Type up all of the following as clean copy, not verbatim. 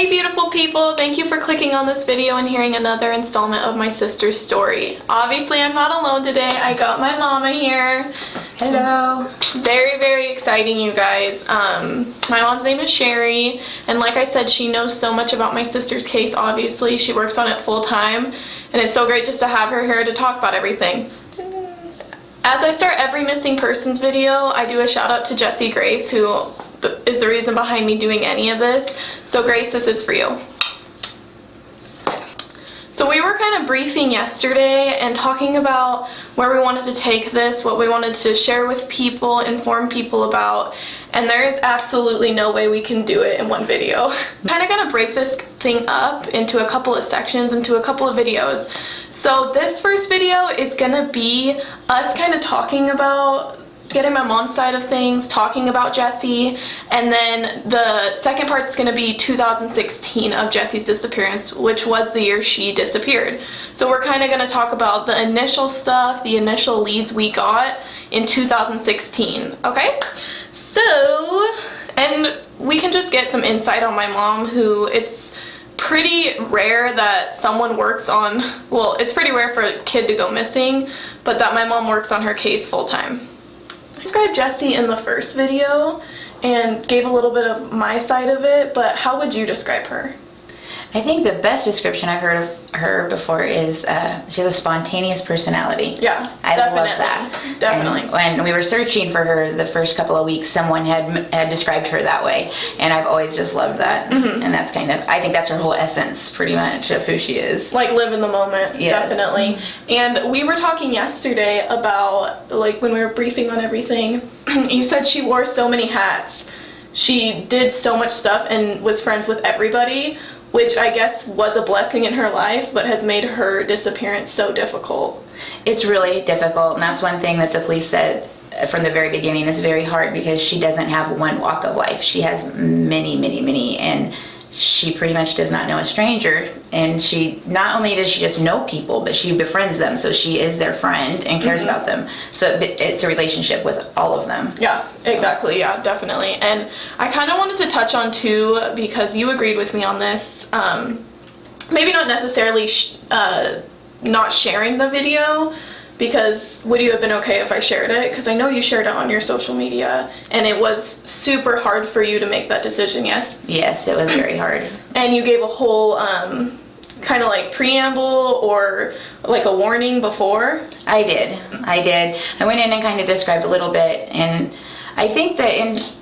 Hey beautiful people, thank you for clicking on this video and hearing another installment of my sister's story. Obviously I'm not alone today, I got my mama here. Hello. Very, very exciting, you guys. My mom's name is Sherry, and like I said, she knows so much about my sister's case. Obviously she works on it full time, and it's so great just to have her here to talk about everything. As I start every missing persons video, I do a shout out to Jessie Grace, who is the reason behind me doing any of this. So Grace, this is for you. So we were kind of briefing yesterday and talking about where we wanted to take this, what we wanted to share with people, inform people about, and there is absolutely no way we can do it in one video. I'm kind of gonna break this thing up into a couple of sections, into a couple of videos. So this first video is gonna be us kind of talking about getting my mom's side of things, talking about Jessie, and then the second part is going to be 2016 of Jessie's disappearance, which was the year she disappeared. So we're kind of going to talk about the initial stuff, the initial leads we got in 2016, okay? So, and we can just get some insight on my mom, who it's pretty rare that someone works on, well, it's pretty rare for a kid to go missing, but that my mom works on her case full time. I described Jessie in the first video and gave a little bit of my side of it, but how would you describe her? I think the best description I've heard of her before is she has a spontaneous personality. Yeah, I definitely, love that. Definitely. And when we were searching for her the first couple of weeks, someone had described her that way, and I've always just loved that. Mm-hmm. And that's kind of, I think that's her whole essence, pretty much, of who she is. Like, live in the moment, yes. Definitely. And we were talking yesterday about, like, when we were briefing on everything, you said she wore so many hats. She did so much stuff and was friends with everybody, which I guess was a blessing in her life, but has made her disappearance so difficult. It's really difficult, and that's one thing that the police said from the very beginning. It's very hard because she doesn't have one walk of life. She has many, and she pretty much does not know a stranger, and she not only does she just know people, but she befriends them, so she is their friend and cares about them. So it's a relationship with all of them. Yeah, exactly. Yeah, definitely. And I kind of wanted to touch on too, because you agreed with me on this, maybe not necessarily not sharing the video, because would you have been okay if I shared it? Because I know you shared it on your social media, and it was super hard for you to make that decision, yes? Yes, it was very hard. And you gave a whole kind of like preamble or like a warning before? I did. I went in and kind of described a little bit, and I think that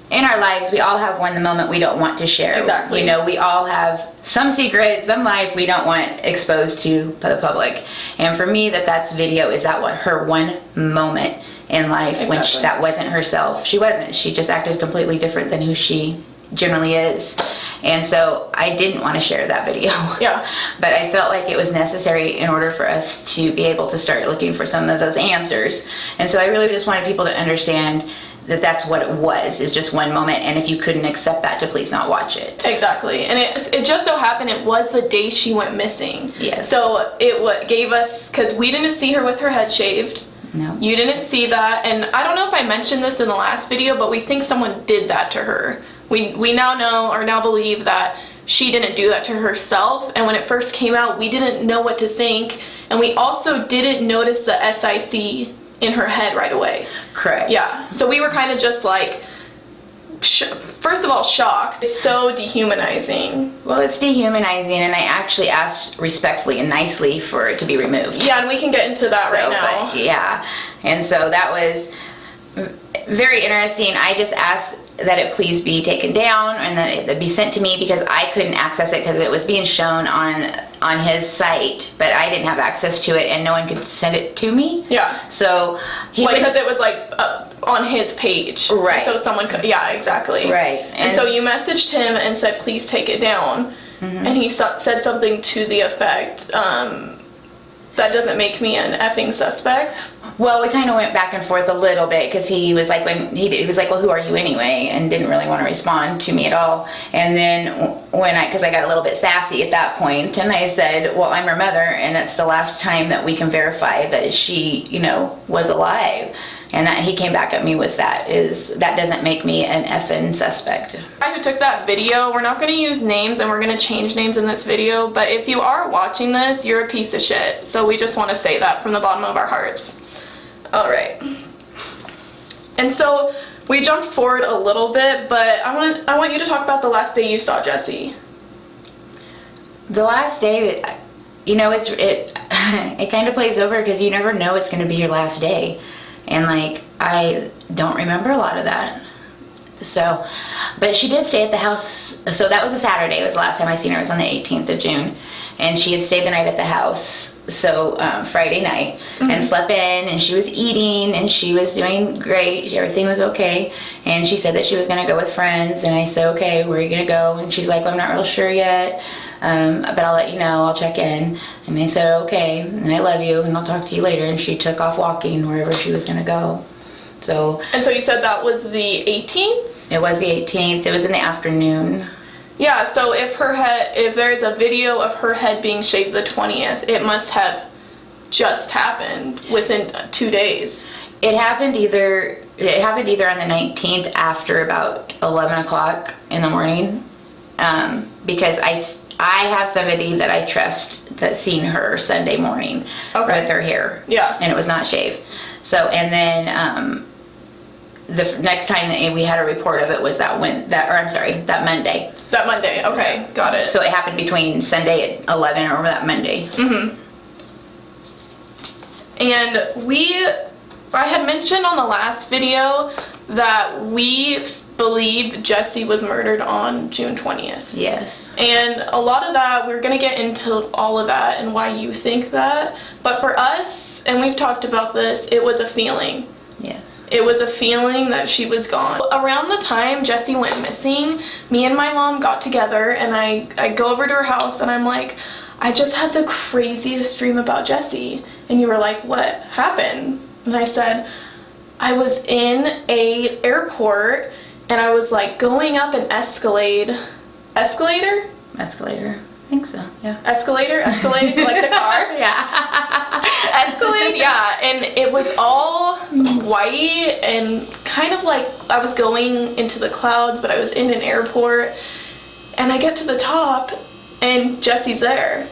in our lives, we all have one moment we don't want to share. Exactly. You know, we all have some secrets, some life we don't want exposed to the public. And for me, that's video is that what her one moment in life, exactly, when that wasn't herself. She wasn't. She just acted completely different than who she generally is. And so I didn't want to share that video. Yeah. But I felt like it was necessary in order for us to be able to start looking for some of those answers. And so I really just wanted people to understand that that's what it was, is just one moment, and if you couldn't accept that, to please not watch it. Exactly. And it just so happened it was the day she went missing. Yes. So it gave us, because we didn't see her with her head shaved. No. You didn't see that, and I don't know if I mentioned this in the last video, but we think someone did that to her. We now know, or now believe, that she didn't do that to herself, and when it first came out, we didn't know what to think, and we also didn't notice the SIC in her head right away. Correct. Yeah. So we were kind of just like, first of all, shocked. It's so dehumanizing. Well, it's dehumanizing, and I actually asked respectfully and nicely for it to be removed. Yeah, and we can get into that right now. But, yeah. And so that was very interesting. I just asked that it please be taken down and that it be sent to me, because I couldn't access it because it was being shown on his site, but I didn't have access to it, and no one could send it to me. Yeah. So because it was like on his page. Right. So someone could, yeah, exactly. Right. And so you messaged him and said, please take it down. Mm-hmm. And he said something to the effect, that doesn't make me an effing suspect. Well, we kind of went back and forth a little bit, because he was like, he was like, well, who are you anyway? And didn't really want to respond to me at all. And then because I got a little bit sassy at that point, and I said, well, I'm her mother, and it's the last time that we can verify that she, was alive. And that he came back at me with that doesn't make me an effing suspect. The guy who took that video, we're not going to use names and we're going to change names in this video, but if you are watching this, you're a piece of shit. So we just want to say that from the bottom of our hearts. All right. And so we jumped forward a little bit, but I want you to talk about the last day you saw Jessie. The last day, you know, it kind of plays over because you never know it's going to be your last day. And like, I don't remember a lot of that. So, but she did stay at the house. So that was a Saturday. It was the last time I seen her. It was on the 18th of June. And she had stayed the night at the house. So Friday night, and slept in, and she was eating, and she was doing great. Everything was okay. And she said that she was going to go with friends. And I said, okay, where are you going to go? And she's like, well, I'm not real sure yet. But I'll let you know. I'll check in. And I said, okay, and I love you, and I'll talk to you later. And she took off walking wherever she was going to go. And so you said that was the 18th? It was the 18th. It was in the afternoon. Yeah, so if there's a video of her head being shaved the 20th, it must have just happened within 2 days. It happened either on the 19th after about 11 o'clock in the morning, because I have somebody that I trust that's seen her Sunday morning with her hair. Yeah. And it was not shaved. So, and then the next time that we had a report of it was that Monday. That Monday, okay, got it. So it happened between Sunday at 11 or that Monday. And I had mentioned on the last video that we believe Jessie was murdered on June 20th. Yes. And a lot of that, we're going to get into all of that and why you think that. But for us, and we've talked about this, it was a feeling. Yes. It was a feeling that she was gone. Around the time Jessie went missing, me and my mom got together, and I go over to her house and I'm like, I just had the craziest dream about Jessie. And you were like, what happened? And I said, I was in a airport and I was like going up an escalator. Escalator? I think so, yeah. Escalating like the car? Yeah. Escalade, yeah. And it was all white and kind of like I was going into the clouds, but I was in an airport. And I get to the top and Jessie's there.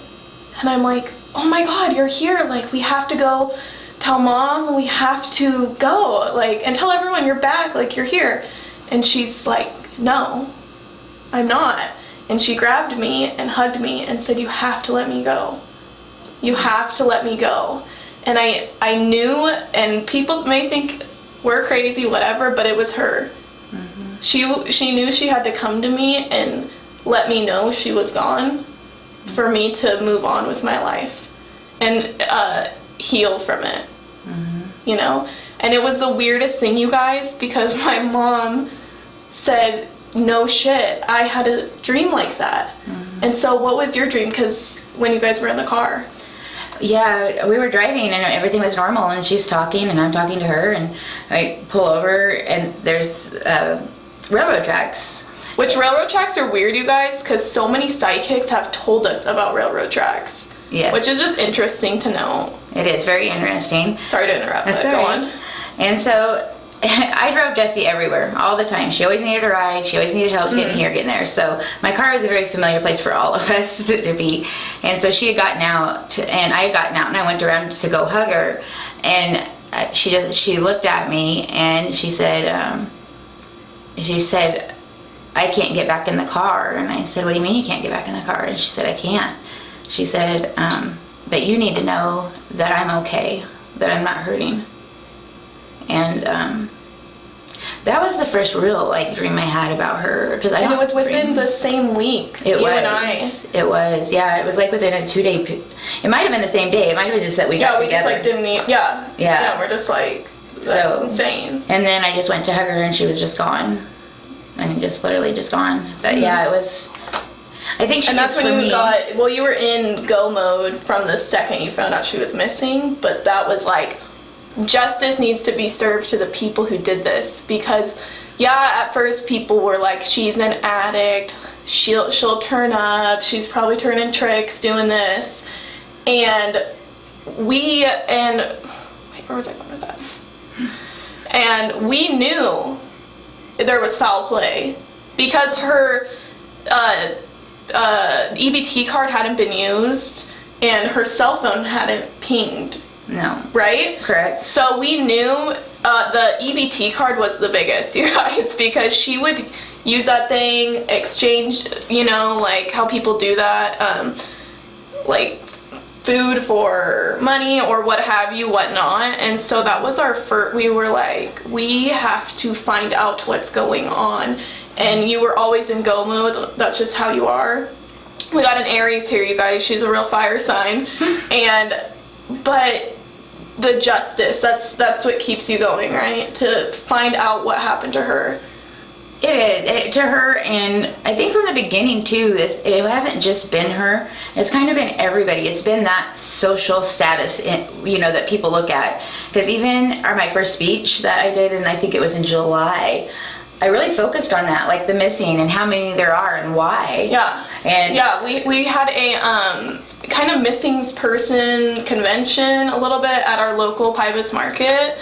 And I'm like, oh my God, you're here. Like, we have to go tell Mom, we have to go. Like, and tell everyone you're back, like you're here. And she's like, no, I'm not. And she grabbed me and hugged me and said, you have to let me go. You have to let me go. And I knew, and people may think we're crazy, whatever, but it was her. She knew she had to come to me and let me know she was gone for me to move on with my life and heal from it, you know? And it was the weirdest thing, you guys, because my mom said, no shit, I had a dream like that. And so what was your dream? Because when you guys were in the car. Yeah, we were driving and everything was normal, and she's talking and I'm talking to her, and I pull over and there's railroad tracks. Which railroad tracks are weird, you guys, because so many sidekicks have told us about railroad tracks. Yes. Which is just interesting to know. It is very interesting. Sorry to interrupt, but go on. And so I drove Jessie everywhere, all the time. She always needed a ride. She always needed help getting here, getting there. So my car was a very familiar place for all of us to be. And so she had gotten out, and I had gotten out, and I went around to go hug her. And she looked at me, and she said, I can't get back in the car. And I said, what do you mean you can't get back in the car? And she said, I can't. She said, but you need to know that I'm okay, that I'm not hurting. And that was the first real dream I had about her, because it was within the same week. It was, yeah. It was within a 2-day. It might have been the same day. It might have been just that we got together. Yeah, we just didn't need. Yeah. We're just that's insane. And then I just went to hug her, and she was just gone. I mean, just literally just gone. But yeah, it was. I think she. And that's when you got. Well, you were in go mode from the second you found out she was missing, but that was justice needs to be served to the people who did this, because at first people were like, she's an addict, she'll turn up, she's probably turning tricks doing this, and wait, where was I going with that? And we knew there was foul play because her EBT card hadn't been used and her cell phone hadn't pinged. No. Right? Correct. So we knew the EBT card was the biggest, you guys, because she would use that thing, exchange, like how people do that, like food for money or what have you, whatnot. And so that was our first, we were like, we have to find out what's going on. And you were always in go mode. That's just how you are. We got an Aries here, you guys. She's a real fire sign. But the justice, that's what keeps you going, right? To find out what happened to her. It is to her, and I think from the beginning too, it hasn't just been her. It's kind of been everybody. It's been that social status, that people look at. Because even my first speech that I did, and I think it was in July, I really focused on that, like the missing and how many there are and why. Yeah. And yeah, we had a kind of missing person convention a little bit at our local Pybus market,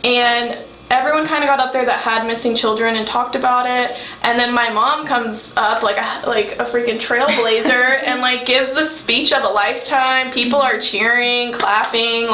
and everyone kind of got up there that had missing children and talked about it. And then my mom comes up like a freaking trailblazer and like gives the speech of a lifetime. People are cheering, clapping,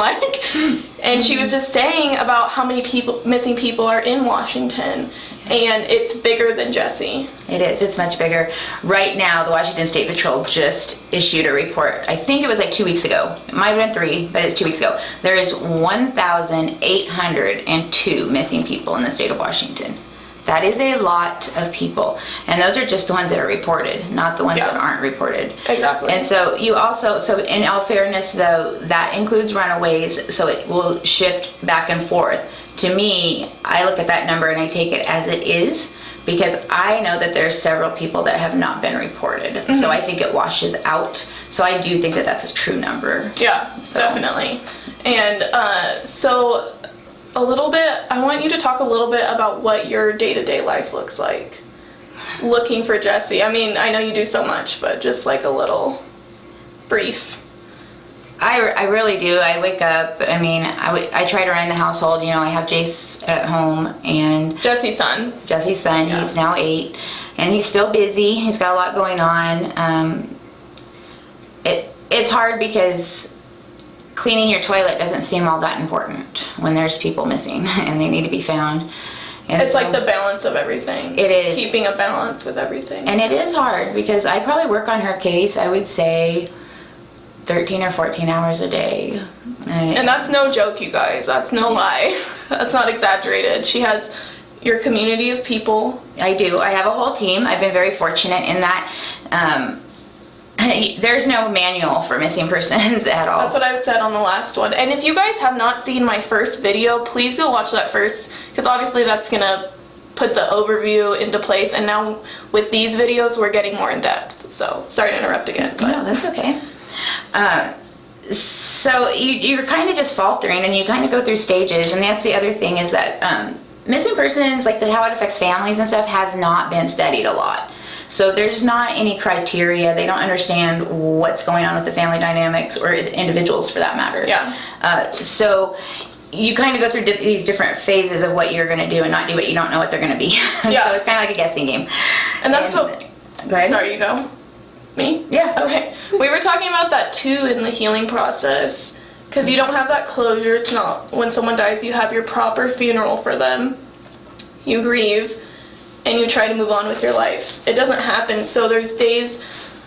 and she was just saying about how many missing people are in Washington. And it's bigger than Jessie. It is. It's much bigger. Right now, the Washington State Patrol just issued a report. I think it was like 2 weeks ago. It might have been 3, but it's 2 weeks ago. There is 1,802 missing people in the state of Washington. That is a lot of people. And those are just the ones that are reported, not the ones that aren't reported. Exactly. And so so in all fairness though, that includes runaways, so it will shift back and forth. To me, I look at that number and I take it as it is, because I know that there's several people that have not been reported. Mm-hmm. So I think it washes out. So I do think that that's a true number. Yeah, definitely. And so a little bit, I want you to talk a little bit about what your day-to-day life looks like looking for Jessie. I mean, I know you do so much, but just like a little brief. I really do. I wake up, I try to run the household. I have Jace at home and Jessie's son. Yeah. He's now 8 and he's still busy. He's got a lot going on. It's hard because cleaning your toilet doesn't seem all that important when there's people missing and they need to be found. And it's like the balance of everything. It is. Keeping a balance with everything. And it is hard because I probably work on her case, I would say, 13 or 14 hours a day. And that's no joke, you guys. That's no lie. That's not exaggerated. She has your community of people. I do. I have a whole team. I've been very fortunate in that there's no manual for missing persons at all. That's what I've said on the last one. And if you guys have not seen my first video, please go watch that first, because obviously that's going to put the overview into place. And now with these videos, we're getting more in depth. So sorry to interrupt again. But. No, that's okay. So you're kind of just faltering and you kind of go through stages, and that's the other thing is that missing persons, like how it affects families and stuff, has not been studied a lot. So there's not any criteria. They don't understand what's going on with the family dynamics or individuals for that matter. Yeah. So you kind of go through these different phases of what you're going to do and not do what you don't know what they're going to be. Yeah. So it's kind of like a guessing game. And that's Go ahead. Sorry, you go. Me? Yeah. Okay. We were talking about that too in the healing process, because you don't have that closure. It's not when someone dies, you have your proper funeral for them. You grieve and you try to move on with your life. It doesn't happen. So there's days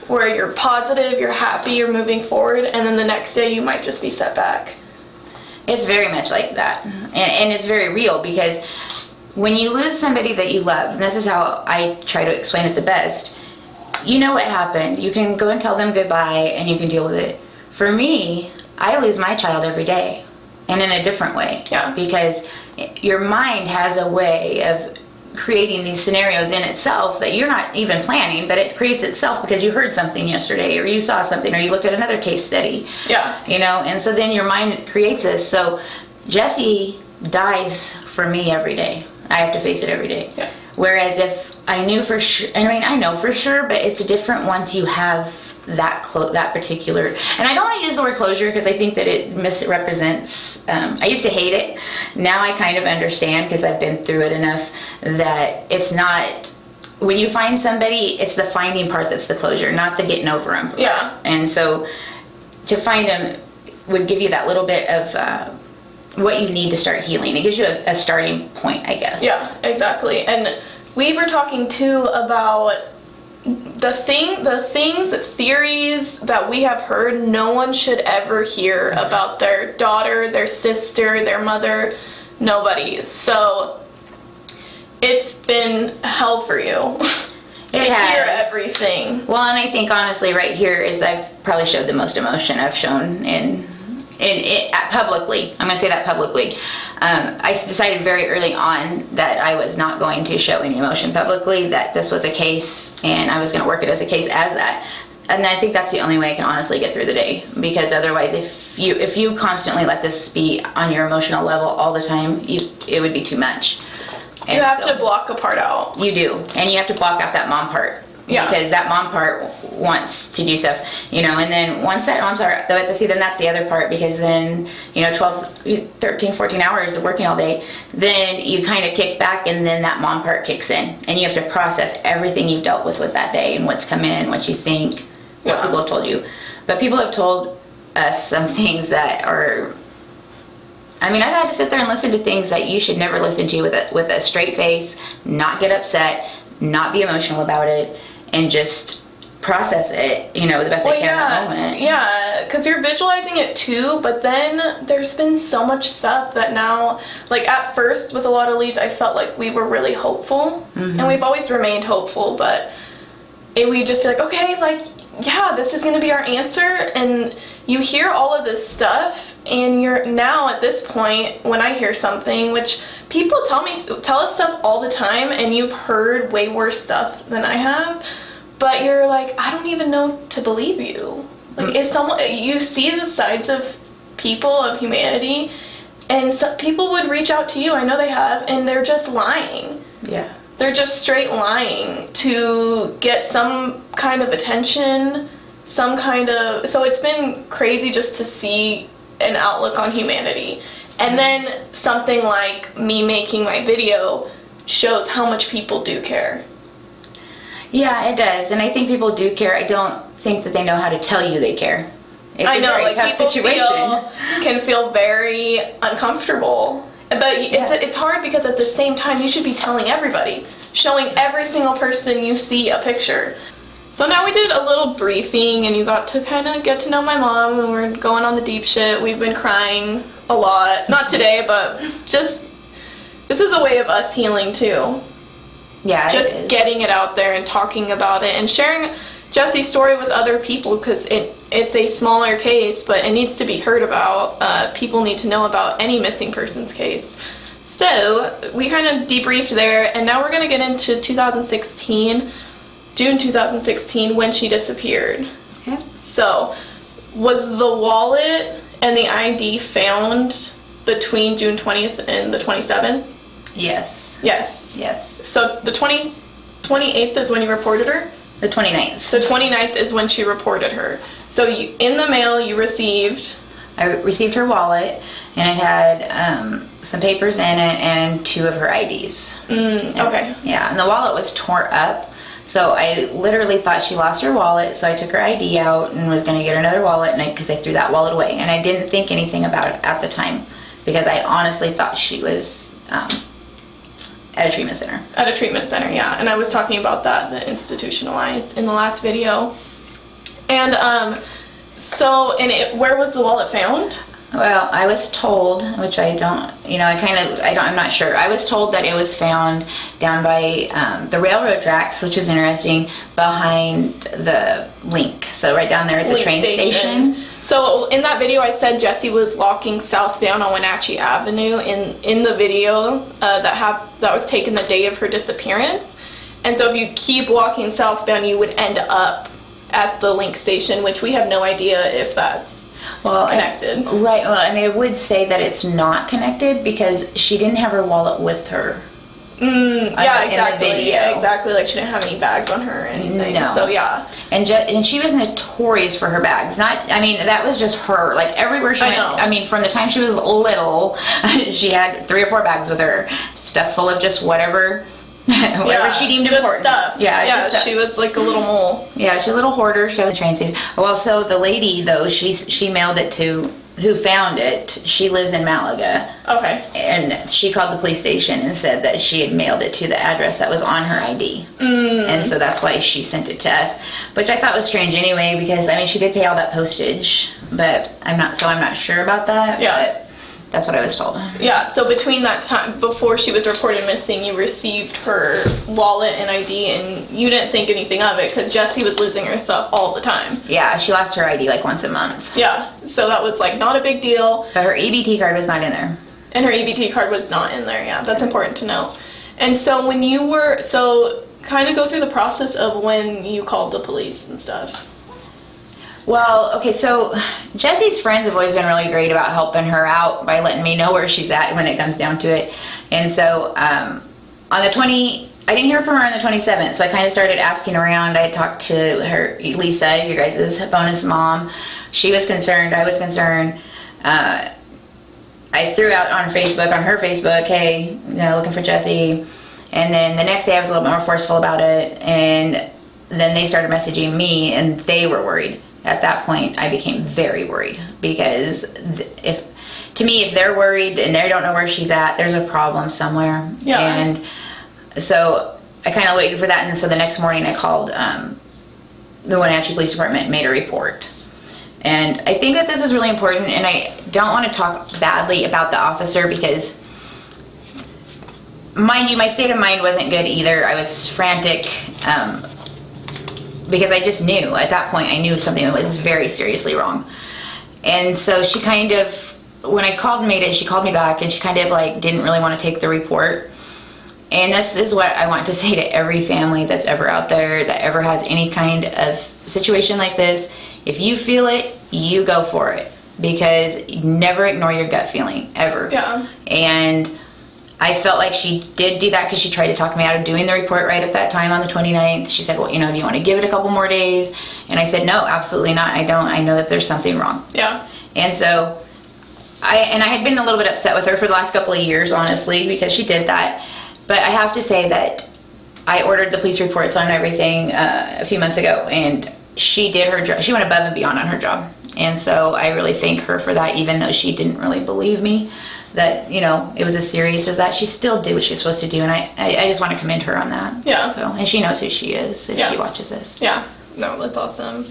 where you're positive, you're happy, you're moving forward, and then the next day you might just be set back. It's very much like that. And it's very real, because when you lose somebody that you love, and this is how I try to explain it the best, you know what happened. You can go and tell them goodbye and you can deal with it. For me, I lose my child every day, and in a different way. Yeah. Because your mind has a way of creating these scenarios in itself that you're not even planning, but it creates itself because you heard something yesterday, or you saw something, or you looked at another case study. Yeah. And so then your mind creates this. So Jessie dies for me every day. I have to face it every day. Yeah. Whereas if I knew for sure, I know for sure, but it's different once you have that particular, and I don't want to use the word closure because I think that it misrepresents, I used to hate it. Now I kind of understand because I've been through it enough that it's not, when you find somebody, it's the finding part that's the closure, not the getting over them. Yeah. And so to find them would give you that little bit of what you need to start healing. It gives you a starting point, I guess. Yeah, exactly. And we were talking too about theories that we have heard no one should ever hear about their daughter, their sister, their mother, nobody. So it's been hell for you to hear everything. Well, and I think honestly right here is I've probably showed the most emotion I've shown in publicly. I'm going to say that publicly. I decided very early on that I was not going to show any emotion publicly, that this was a case and I was going to work it as a case as that. And I think that's the only way I can honestly get through the day, because otherwise if you constantly let this be on your emotional level all the time, it would be too much. And you have to block a part out. You do. And you have to block out that mom part. Yeah. Because that mom part wants to do stuff, and then once that mom's are, then that's the other part, because then, 12, 13, 14 hours of working all day, then you kind of kick back and then that mom part kicks in and you have to process everything you've dealt with that day and what's come in, what you think, what people have told you. But people have told us some things that are, I've had to sit there and listen to things that you should never listen to with a straight face, not get upset, not be emotional about it, and just process it, the best I can in that moment. Yeah, because you're visualizing it too, but then there's been so much stuff that now, like at first with a lot of leads, I felt like we were really hopeful, and we've always remained hopeful, but we just feel like, okay, this is going to be our answer, and you hear all of this stuff, and you're now at this point, when I hear something, which people tell us stuff all the time, and you've heard way worse stuff than I have, but you're like, I don't even know to believe you. Is someone, you see the sides of people, of humanity, and people would reach out to you, I know they have, and they're just lying. Yeah. They're just straight lying to get some kind of attention, so it's been crazy just to see an outlook on humanity. And then something like me making my video shows how much people do care. Yeah, it does. And I think people do care. I don't think that they know how to tell you they care. It's a very tough situation. Can feel very uncomfortable. But it's hard because at the same time, you should be telling everybody, showing every single person you see a picture. So now we did a little briefing, and you got to kind of get to know my mom, and we're going on the deep shit. We've been crying a lot. Not today, but just, this is a way of us healing too. Yeah, just getting it out there and talking about it and sharing Jessie's story with other people, because it's a smaller case, but it needs to be heard about. People need to know about any missing persons case. So we kind of debriefed there, and now we're going to get into 2016, June 2016, when she disappeared. Okay. So was the wallet and the ID found between June 20th and the 27th? Yes. Yes. Yes. So the 28th is when you reported her? The 29th. The 29th is when she reported her. So in the mail you received... I received her wallet, and it had some papers in it and 2 of her IDs. Okay. Yeah, and the wallet was torn up. So I literally thought she lost her wallet, so I took her ID out and was going to get another wallet, because I threw that wallet away. And I didn't think anything about it at the time, because I honestly thought she was at a treatment center. At a treatment center, yeah. And I was talking about that, the institutionalized, in the last video. And where was the wallet found? Well, I was told, which I don't, I'm not sure. I was told that it was found down by the railroad tracks, which is interesting, behind the Link. So right down there at the train station. So in that video, I said Jessie was walking southbound on Wenatchee Avenue in the video that was taken the day of her disappearance. And so if you keep walking southbound, you would end up at the Link station, which we have no idea if that's connected. Right, well, and I would say that it's not connected because she didn't have her wallet with her Yeah, exactly. In the video. Yeah, exactly. Like she didn't have any bags on her or anything. No. So yeah. And she was notorious for her bags. That was just her. Like everywhere she went. know. I mean, from the time she was little, she had 3 or 4 bags with her, stuffed full of just whatever she deemed just important. Stuff. Yeah, yeah. just stuff. She was like a little mole. Yeah, she's a little hoarder. She had the train station. Well, so the lady though, she mailed it to who found it. She lives in Malaga. Okay. And she called the police station and said that she had mailed it to the address that was on her ID. And so that's why she sent it to us, which I thought was strange anyway, because I mean she did pay all that postage, but I'm not sure about that. Yeah. But that's what I was told. Yeah, so between that time, before she was reported missing, you received her wallet and ID, and you didn't think anything of it because Jessie was losing her stuff all the time. Yeah, she lost her ID like once a month. Yeah, so that was like not a big deal. But her EBT card was not in there. And her EBT card was not in there, yeah, that's important to know. And so when you were, kind of go through the process of when you called the police and stuff. Well, okay, so Jessie's friends have always been really great about helping her out by letting me know where she's at when it comes down to it. And so on the I didn't hear from her on the 27th, so I kind of started asking around. I talked to her, Lisa, your guys' bonus mom. She was concerned. I was concerned. I threw out on her Facebook, hey, looking for Jessie. And then the next day I was a little bit more forceful about it. And then they started messaging me, and they were worried. At that point, I became very worried because if they're worried and they don't know where she's at, there's a problem somewhere. Yeah. And so I kind of waited for that, and so the next morning I called the Wenatchee Police Department and made a report. And I think that this is really important, and I don't want to talk badly about the officer because, mind you, my state of mind wasn't good either. I was frantic. Because I just knew, at that point, I knew something was very seriously wrong. And so she kind of, when I called and made it, she called me back and she kind of like didn't really want to take the report. And this is what I want to say to every family that's ever out there, that ever has any kind of situation like this. If you feel it, you go for it. Because never ignore your gut feeling, ever. Yeah. And I felt like she did do that because she tried to talk me out of doing the report right at that time on the 29th. She said, well, do you want to give it a couple more days? And I said, no, absolutely not. I don't. I know that there's something wrong. Yeah. And so I had been a little bit upset with her for the last couple of years, honestly, because she did that. But I have to say that I ordered the police reports on everything a few months ago, and she did her job. She went above and beyond on her job. And so I really thank her for that, even though she didn't really believe me that, it was as serious as that. She still did what she was supposed to do, and I just want to commend her on that. Yeah. So, and she knows who she is if she watches this. Yeah. No, that's awesome.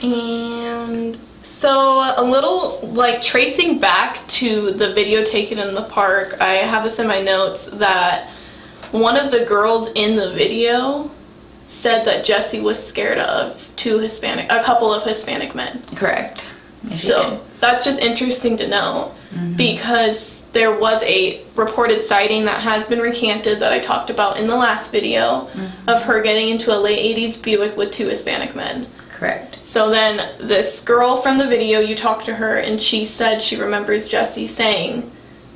And so a little, like, tracing back to the video taken in the park, I have this in my notes that one of the girls in the video said that Jessie was scared of a couple of Hispanic men. Correct. Yes, So that's just interesting to know, because there was a reported sighting that has been recanted that I talked about in the last video of her getting into a late 80s Buick with 2 Hispanic men. Correct. So then this girl from the video, you talked to her and she said she remembers Jessie saying,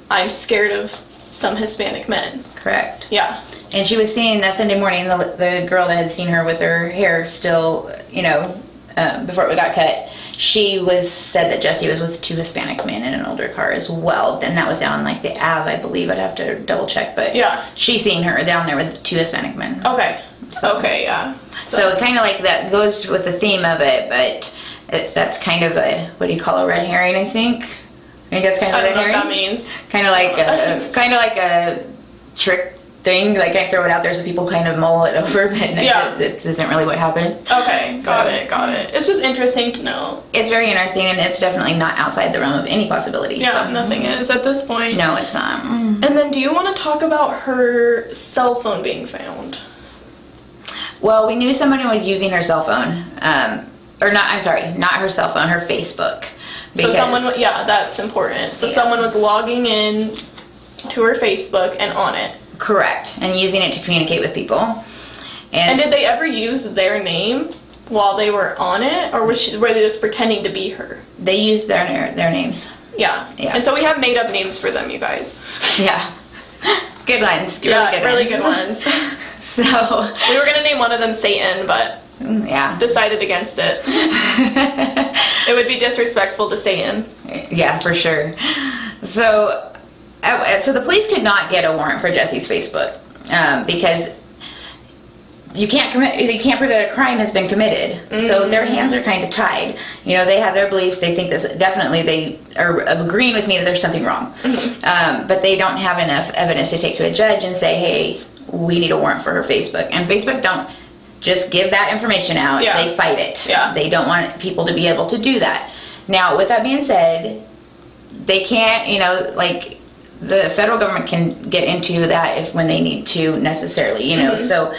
I'm scared of some Hispanic men. Correct. Yeah. And she was seeing that Sunday morning, the girl that had seen her with her hair still, before it got cut, she said that Jessie was with 2 Hispanic men in an older car as well. And that was down like the Ave, I believe. I'd have to double check, but yeah, she's seen her down there with 2 Hispanic men. Okay. Okay, yeah. So kind of like that goes with the theme of it, but that's kind of a red herring, I think. I think that's kind of a red herring. I don't know what that means. Kind of like a trick thing. Like I throw it out there so people kind of mull it over, but it isn't really what happened. Okay, got it. It's just interesting to know. It's very interesting, and it's definitely not outside the realm of any possibility. Yeah, so. nothing is at this point. No, it's not. And then do you want to talk about her cell phone being found? Well, we knew someone was using her cell phone. Not her cell phone, her Facebook. So someone, that's important. So someone was logging in to her Facebook and on it. Correct, and using it to communicate with people. And did they ever use their name while they were on it, or were they just pretending to be her? They used their names. Yeah. And so we have made up names for them, you guys. Yeah. Good ones. Really good ones. So we were gonna name one of them Satan, but yeah, decided against it. It would be disrespectful to Satan. Yeah, for sure. So the police could not get a warrant for Jessie's Facebook because you can't prove that a crime has been committed. Mm-hmm. So their hands are kind of tied. You know, they have their beliefs. They think this, definitely they are agreeing with me that there's something wrong. Mm-hmm. But they don't have enough evidence to take to a judge and say, hey, we need a warrant for her Facebook. And Facebook don't just give that information out. Yeah. They fight it. Yeah. They don't want people to be able to do that. Now, with that being said, they can't, you know, like the federal government can get into that when they need to necessarily, you know. Mm-hmm. So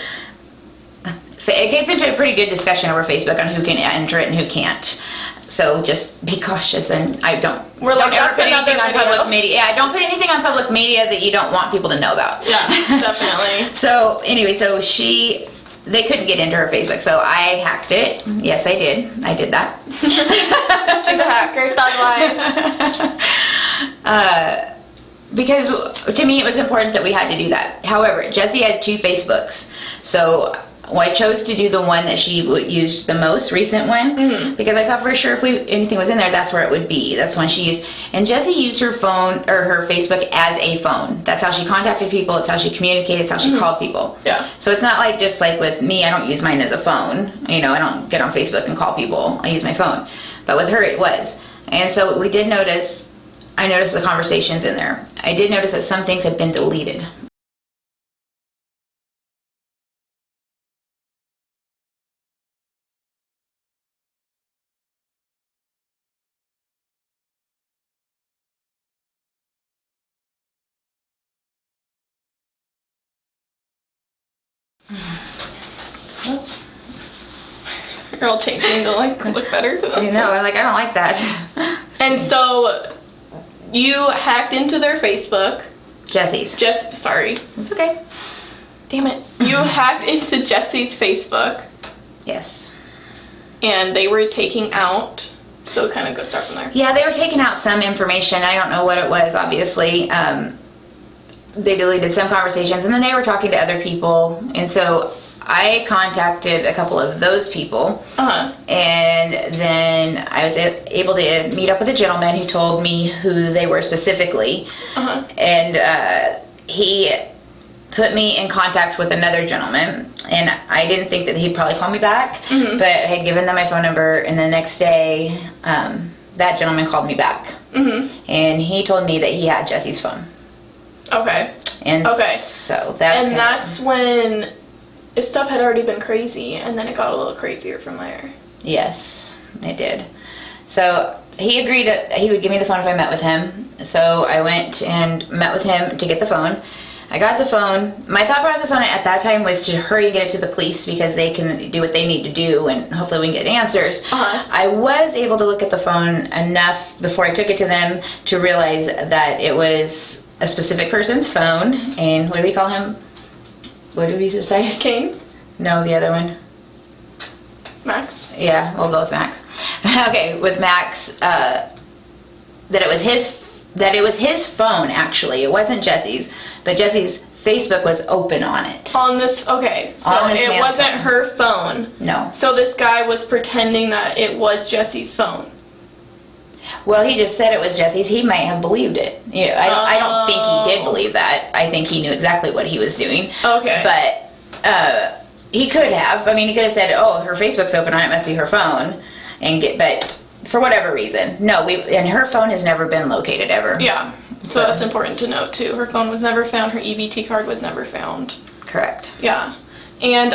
it gets into a pretty good discussion over Facebook on who can enter it and who can't. So just be cautious, and don't ever put anything on public media. Yeah, don't put anything on public media that you don't want people to know about. Yeah, definitely. So anyway, they couldn't get into her Facebook, so I hacked it. Yes, I did. I did that. She's a hacker. Thug life. Because to me it was important that we had to do that. However, Jessie had 2 Facebooks, so I chose to do the one that she used the most recent one, mm-hmm. because I thought for sure if anything was in there, that's where it would be. That's one she used. And Jessie used her phone or her Facebook as a phone. That's how she contacted people. It's how she communicated. It's how she mm-hmm. called people. Yeah. So it's not like just like with me, I don't use mine as a phone. You know, I don't get on Facebook and call people. I use my phone. But with her, it was. And so we did notice, I noticed the conversations in there. I did notice that some things had been deleted. You're all changing to like look better. You know, I don't like that. And so you hacked into their Facebook. Jessie's. Sorry. It's okay. Damn it. You hacked into Jessie's Facebook. Yes. And they were taking out, so kind of go start from there. Yeah, they were taking out some information. I don't know what it was, obviously. They deleted some conversations, and then they were talking to other people. And so I contacted a couple of those people. Uh-huh. And then I was able to meet up with a gentleman who told me who they were specifically. Uh-huh. And he put me in contact with another gentleman, and I didn't think that he'd probably call me back, mm-hmm. but I had given them my phone number, and the next day that gentleman called me back, mm-hmm. and he told me that he had Jessie's phone. Okay. And so that's when stuff had already been crazy, and then it got a little crazier from there. Yes, it did. So he agreed that he would give me the phone if I met with him. So I went and met with him to get the phone. I got the phone. My thought process on it at that time was to hurry and get it to the police because they can do what they need to do, and hopefully we can get answers. Uh-huh. I was able to look at the phone enough before I took it to them to realize that it was a specific person's phone. And what do we call him? What did we decide? Kane? No, the other one. Max? Yeah, we'll go with Max. Okay, with Max, that it was his phone, actually. It wasn't Jessie's, but Jessie's Facebook was open on it. On this, okay. So on this it wasn't phone. her phone. No. So this guy was pretending that it was Jessie's phone. Well, he just said it was Jessie's. He might have believed it. You know, I don't think he did believe that. I think he knew exactly what he was doing. Okay. But he could have. I mean, he could have said, "Oh, her Facebook's open on it. Must be her phone," but for whatever reason, no. And her phone has never been located ever. Yeah. So that's important to note too. Her phone was never found. Her EBT card was never found. Correct. Yeah. And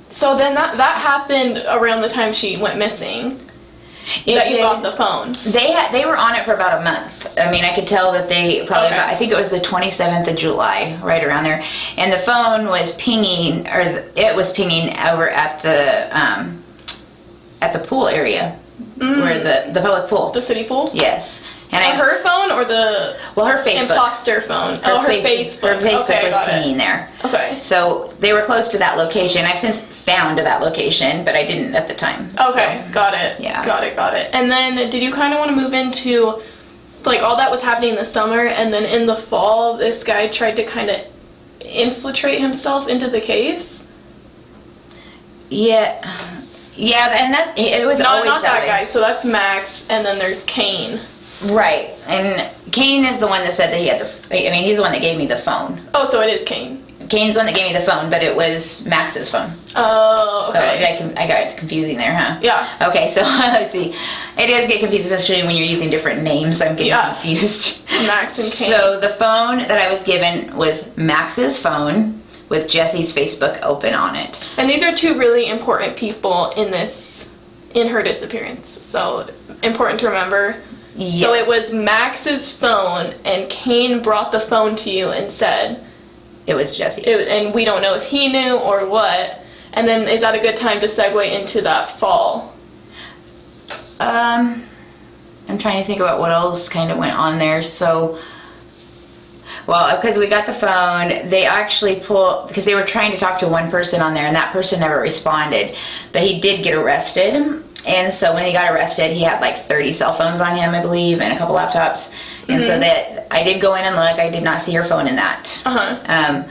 so then that happened around the time she went missing. You got the phone. They were on it for about a month. I mean, I could tell that they probably I think it was the 27th of July, right around there. And the phone was pinging, or it was pinging over at the pool area, where the public pool. The city pool? Yes. And her phone or the her Facebook. Imposter phone? Her Facebook. Her Facebook was pinging there. Okay. So they were close to that location. I've since found that location, but I didn't at the time. Okay, so, got it. Yeah. Got it. And then did you kind of want to move into like all that was happening in the summer, and then in the fall, this guy tried to kind of infiltrate himself into the case. Yeah, and it was always not that way. guy. So that's Max, and then there's Kane. Right, and Kane is the one that said that he had he's the one that gave me the phone. Oh, so it is Kane. Kane's the one that gave me the phone, but it was Max's phone. Oh, okay. So I got it confusing there, huh? Yeah. Okay, so let's see. It does get confusing, especially when you're using different names. I'm getting confused. Max and Kane. So the phone that I was given was Max's phone with Jessie's Facebook open on it. And these are two really important people in her disappearance. So important to remember. Yes. So it was Max's phone, and Kane brought the phone to you and said it was Jessie's. And we don't know if he knew or what. And then is that a good time to segue into that fall? I'm trying to think about what else kind of went on there. So, well, because we got the phone, they actually because they were trying to talk to one person on there, and that person never responded. But he did get arrested. And so when he got arrested, he had like 30 cell phones on him, I believe, and a couple laptops. And so that I did go in and look. I did not see her phone in that, in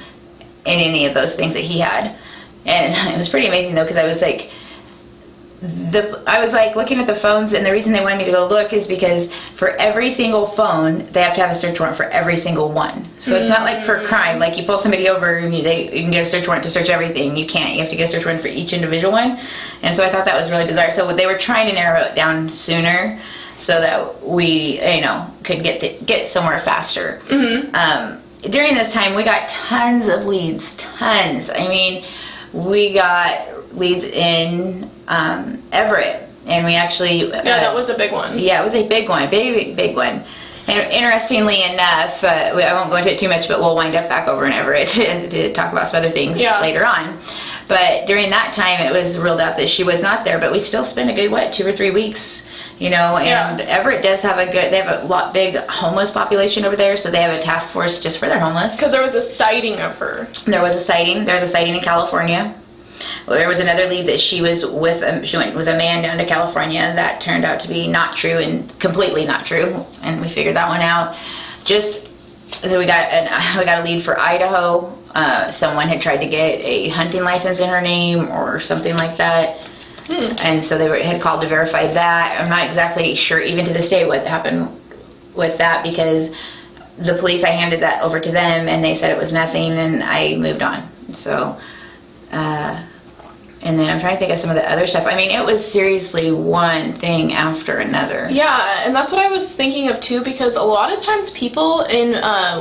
any of those things that he had. And it was pretty amazing though, because I was like looking at the phones, and the reason they wanted me to go look is because for every single phone, they have to have a search warrant for every single one. So it's not like per crime, like you pull somebody over and you can get a search warrant to search everything. You can't. You have to get a search warrant for each individual one. And so I thought that was really bizarre. So they were trying to narrow it down sooner so that we, could get somewhere faster. During this time, we got tons of leads, tons. I mean, we got leads in Everett, and we actually that was a big one. Yeah, it was a big one, big one. And interestingly enough, I won't go into it too much, but we'll wind up back over in Everett to talk about some other things later on. But during that time, it was ruled out that she was not there, but we still spent a good 2 or 3 weeks. And Everett does have they have a big homeless population over there, so they have a task force just for their homeless. Because there was a sighting of her. There was a sighting in California. Well, there was another lead that she went with a man down to California. That turned out to be not true and completely not true, and we figured that one out. We got a lead for Idaho. Someone had tried to get a hunting license in her name or something like that. And so they had called to verify that. I'm not exactly sure even to this day what happened with that, because the police, I handed that over to them and they said it was nothing, and I moved on. So, and then I'm trying to think of some of the other stuff. I mean, it was seriously one thing after another. Yeah, and that's what I was thinking of too, because a lot of times people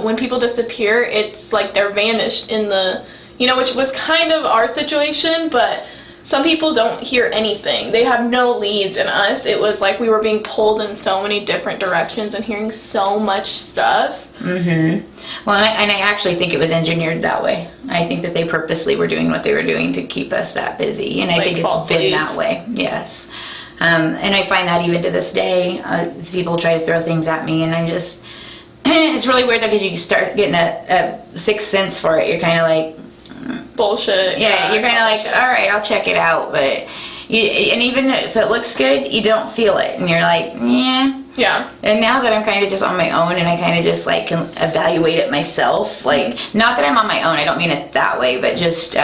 when people disappear, it's like they're vanished in the, which was kind of our situation, but some people don't hear anything. They have no leads. In us, it was like we were being pulled in so many different directions and hearing so much stuff. Well, and I actually think it was engineered that way. I think that they purposely were doing what they were doing to keep us that busy, and I think it's been that way. Yes. And I find that even to this day, people try to throw things at me, and I'm just, it's really weird though, because you start getting a sixth sense for it. You're kind of like, bullshit. Yeah, you're kind of like, all right, I'll check it out, but and even if it looks good, you don't feel it, and you're like, yeah. And now that I'm kind of just on my own, and I kind of just like can evaluate it myself, like not that I'm on my own, I don't mean it that way, but just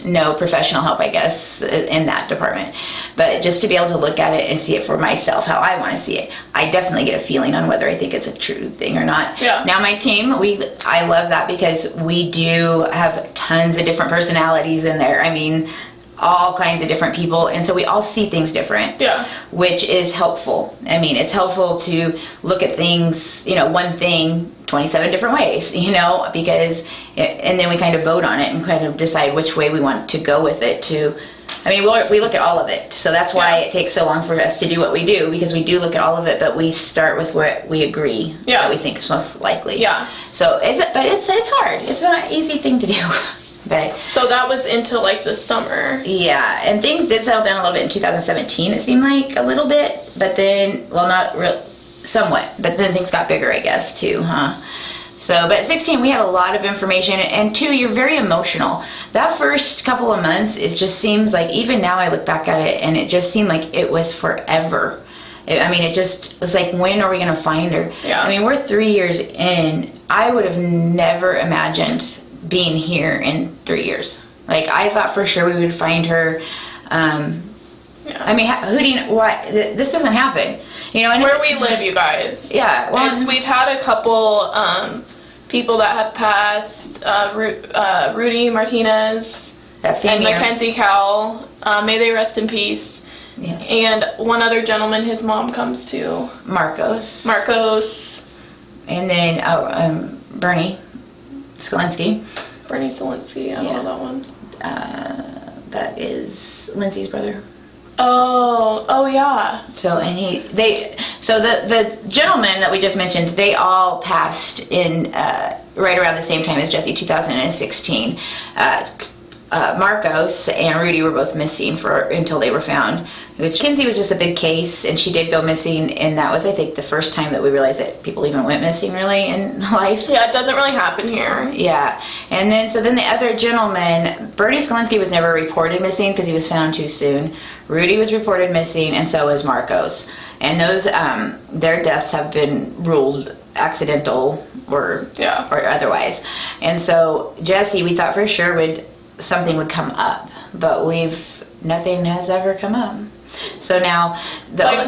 no professional help, I guess, in that department. But just to be able to look at it and see it for myself, how I want to see it, I definitely get a feeling on whether I think it's a true thing or not. Yeah. Now my team, I love that because we do have tons of different personalities in there. I mean, all kinds of different people, and so we all see things different, which is helpful. I mean, it's helpful to look at things, one thing 27 different ways, because and then we kind of vote on it and kind of decide which way we want to go with it. We look at all of it, so that's why it takes so long for us to do what we do, because we do look at all of it, but we start with what we agree that we think is most likely. So it's hard. It's not an easy thing to do. But so that was into like the summer. Yeah, and things did settle down a little bit in 2017. It seemed like a little bit, but then, well, not real, somewhat. But then things got bigger, I guess, too, huh? So, but at 16, we had a lot of information, and 2, you're very emotional. That first couple of months, it just seems like, even now I look back at it, and it just seemed like it was forever. It just was like, when are we going to find her? Yeah. I mean, we're 3 years in. I would have never imagined being here in 3 years. Like, I thought for sure we would find her. Yeah. I mean, this doesn't happen. And where we live, you guys. Yeah. Well, we've had a couple people that have passed. Rudy Martinez that same and year. Mackenzie Cowell. May they rest in peace. Yeah. And one other gentleman, his mom comes to. Marcos. And then Bernie Skalinsky. Bernie Zielinski, I don't know that one. That is Lindsay's brother. Oh yeah. So the gentlemen that we just mentioned, they all passed in right around the same time as Jessie, 2016. Marcos and Rudy were both missing until they were found. Kinsey was just a big case, and she did go missing, and that was, I think, the first time that we realized that people even went missing really in life. Yeah, it doesn't really happen here. Yeah, and then the other gentleman, Bernie Skalinsky, was never reported missing because he was found too soon. Rudy was reported missing, and so was Marcos. And those, their deaths have been ruled accidental or otherwise. And so Jessie, we thought for sure something would come up, but nothing has ever come up. So now,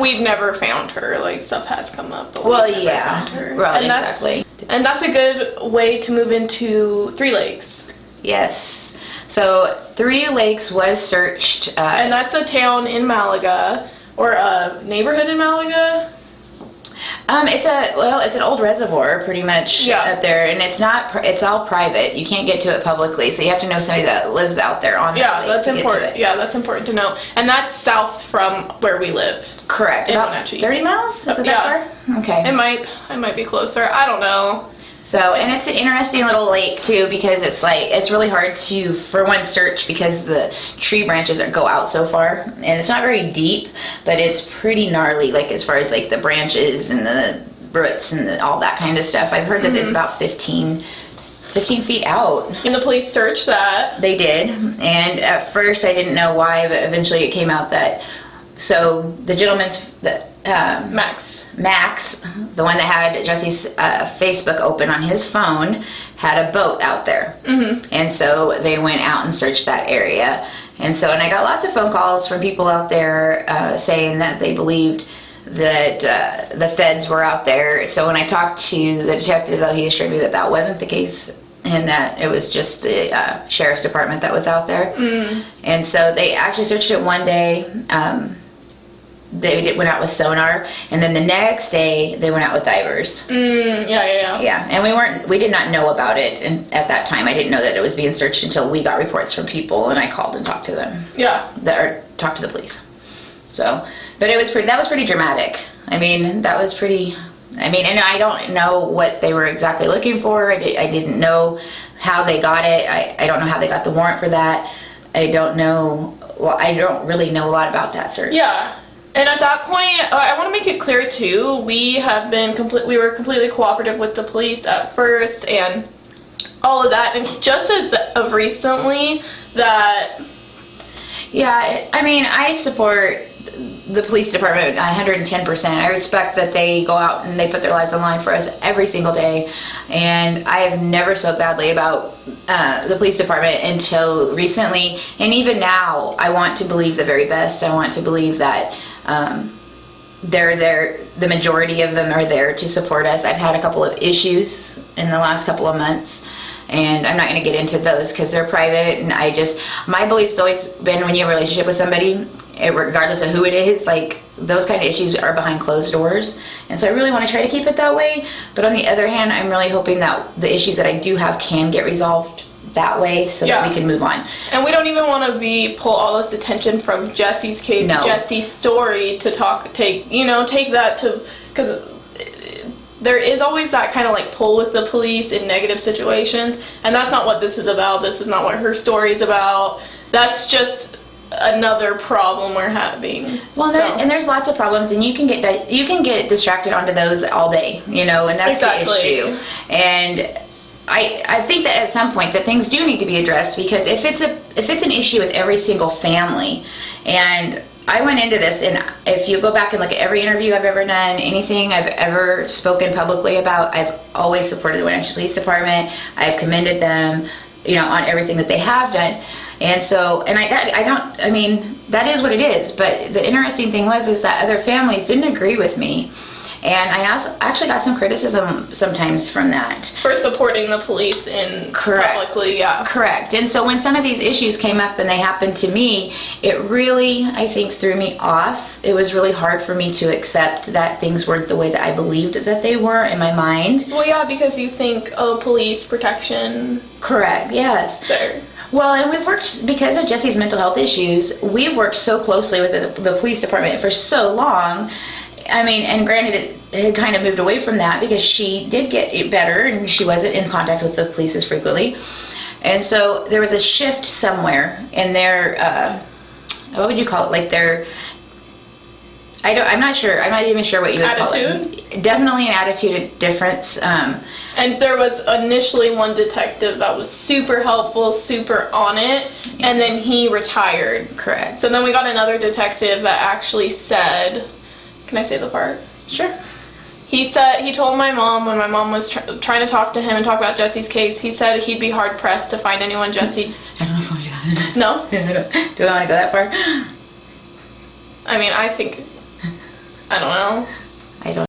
we've never found her. Like, stuff has come up, but well, we've never found her. Right, exactly. And that's a good way to move into Three Lakes. Yes. So Three Lakes was searched, and that's a town in Malaga, or a neighborhood in Malaga. It's an old reservoir, pretty much, out there, and it's all private. You can't get to it publicly, so you have to know somebody that lives out there on that lake. That's important. Yeah, that's important to know. And that's south from where we live. Correct. In About Wenatchee. 30 miles? Is it that far? Okay. It might be closer. I don't know. So, and it's an interesting little lake too, because it's really hard to, for one, search because the tree branches go out so far, and it's not very deep, but it's pretty gnarly, like as far as like the branches and the roots and all that kind of stuff. I've heard that it's about 15 feet out. And the police searched that. They did, and at first I didn't know why, but eventually it came out that, so the gentleman's, Max, the one that had Jesse's Facebook open on his phone, had a boat out there. Mm-hmm. And so they went out and searched that area. And I got lots of phone calls from people out there saying that they believed that the feds were out there. So when I talked to the detective, though, he assured me that that wasn't the case, and that it was just the sheriff's department that was out there. Mm. And so they actually searched it one day. They went out with sonar, and then the next day they went out with divers. Yeah, and we did not know about it, and at that time I didn't know that it was being searched until we got reports from people, and I called and talked to them. Or talked to the police. So, but that was pretty dramatic. I mean, that was pretty. I mean, and I don't know what they were exactly looking for. I didn't know how they got it. I don't know how they got the warrant for that. I don't know. Well, I don't really know a lot about that search. Yeah. And at that point, I want to make it clear too, we were completely cooperative with the police at first and all of that, and it's just as of recently that... Yeah, I mean, I support the police department 110%. I respect that they go out and they put their lives on the line for us every single day, and I have never spoke badly about the police department until recently, and even now I want to believe the very best. I want to believe that they're there, the majority of them are there to support us. I've had a couple of issues in the last couple of months, and I'm not going to get into those because they're private, and my belief's always been when you have a relationship with somebody, regardless of who it is, like those kind of issues are behind closed doors, and so I really want to try to keep it that way. But on the other hand, I'm really hoping that the issues that I do have can get resolved that way so that we can move on. And we don't even want to pull all this attention from Jessie's case, Jessie's story to take that to, because there is always that kind of like pull with the police in negative situations, and that's not what this is about. This is not what her story is about. That's just another problem we're having. Well, and there's lots of problems, and you can get distracted onto those all day, and that's the issue. And I think that at some point that things do need to be addressed, because if it's an issue with every single family, and I went into this, and if you go back and look at every interview I've ever done, anything I've ever spoken publicly about, I've always supported the Wenatchee Police Department. I've commended them, on everything that they have done. And so, and that is what it is. But the interesting thing is that other families didn't agree with me. And I actually got some criticism sometimes from that. For supporting the police in publicly, yeah. Correct. And so when some of these issues came up and they happened to me, it really, I think, threw me off. It was really hard for me to accept that things weren't the way that I believed that they were in my mind. Well, yeah, because you think, police protection. Correct, yes. There. Well, and we've worked, because of Jessie's mental health issues, we've worked so closely with the police department for so long. And granted, it had kind of moved away from that because she did get better and she wasn't in contact with the police as frequently. And so there was a shift somewhere in their, what would you call it? Like their, I'm not sure. I'm not even sure what you would call it. Definitely an attitude difference. And there was initially one detective that was super helpful, super on it, and then he retired. Correct. So then we got another detective that actually said, can I say the part? Sure. He told my mom when my mom was trying to talk to him and talk about Jessie's case, he said he'd be hard pressed to find anyone Jessie. I don't know if I want to go that. No? Do I want to go that far? I think, I don't know. I don't.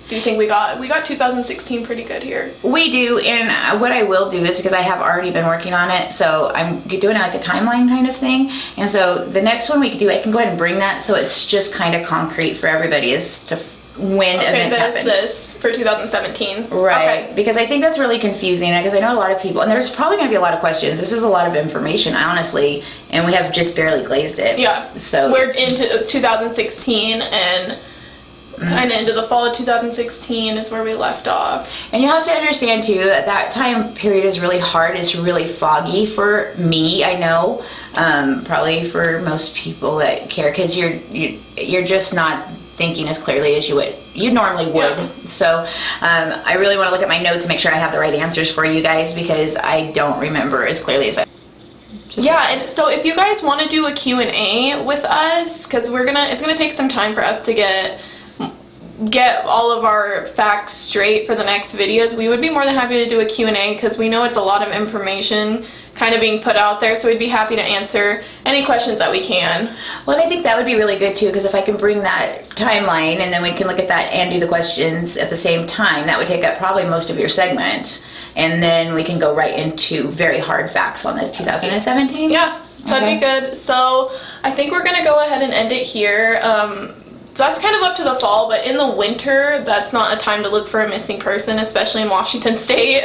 Do you think we got 2016 pretty good here? We do, and what I will do is, because I have already been working on it, so I'm doing like a timeline kind of thing, and so the next one we could do, I can go ahead and bring that so it's just kind of concrete for everybody as to when events happen. This for 2017. Right, okay. Because I think that's really confusing, because I know a lot of people, and there's probably going to be a lot of questions. This is a lot of information, honestly, and we have just barely glazed it. Yeah, so we're into 2016, and kind of into the fall of 2016 is where we left off. And you have to understand too that time period is really hard. It's really foggy for me, I know, probably for most people that care, because you're just not thinking as clearly as you normally would. Yeah. So I really want to look at my notes and make sure I have the right answers for you guys, because I don't remember as clearly as I and so if you guys want to do a Q&A with us, because it's gonna take some time for us to get all of our facts straight for the next videos, we would be more than happy to do a Q&A, because we know it's a lot of information kind of being put out there, so we'd be happy to answer any questions that we can. Well, I think that would be really good too, because if I can bring that timeline and then we can look at that and do the questions at the same time, that would take up probably most of your segment, and then we can go right into very hard facts on the 2017. Yeah, that'd be good. So I think we're gonna go ahead and end it here. That's kind of up to the fall, but in the winter, that's not a time to look for a missing person, especially in Washington State.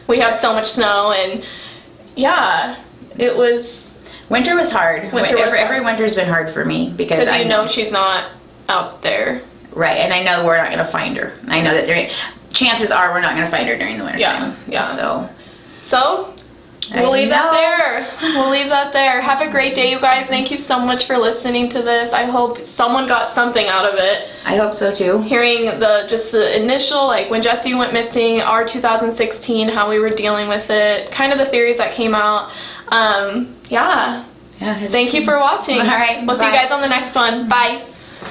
We have so much snow, and yeah, it was... Winter was hard. Every winter's been hard for me, because I know she's not out there. Right, and I know we're not going to find her. I know that chances are we're not going to find her during the winter time. Yeah. So we'll leave that there. We'll leave that there. Have a great day, you guys. Thank you so much for listening to this. I hope someone got something out of it. I hope so too. Hearing the initial, like when Jessie went missing, our 2016, how we were dealing with it, kind of the theories that came out. Yeah. Thank you for watching. All right. We'll see you guys on the next one. Bye.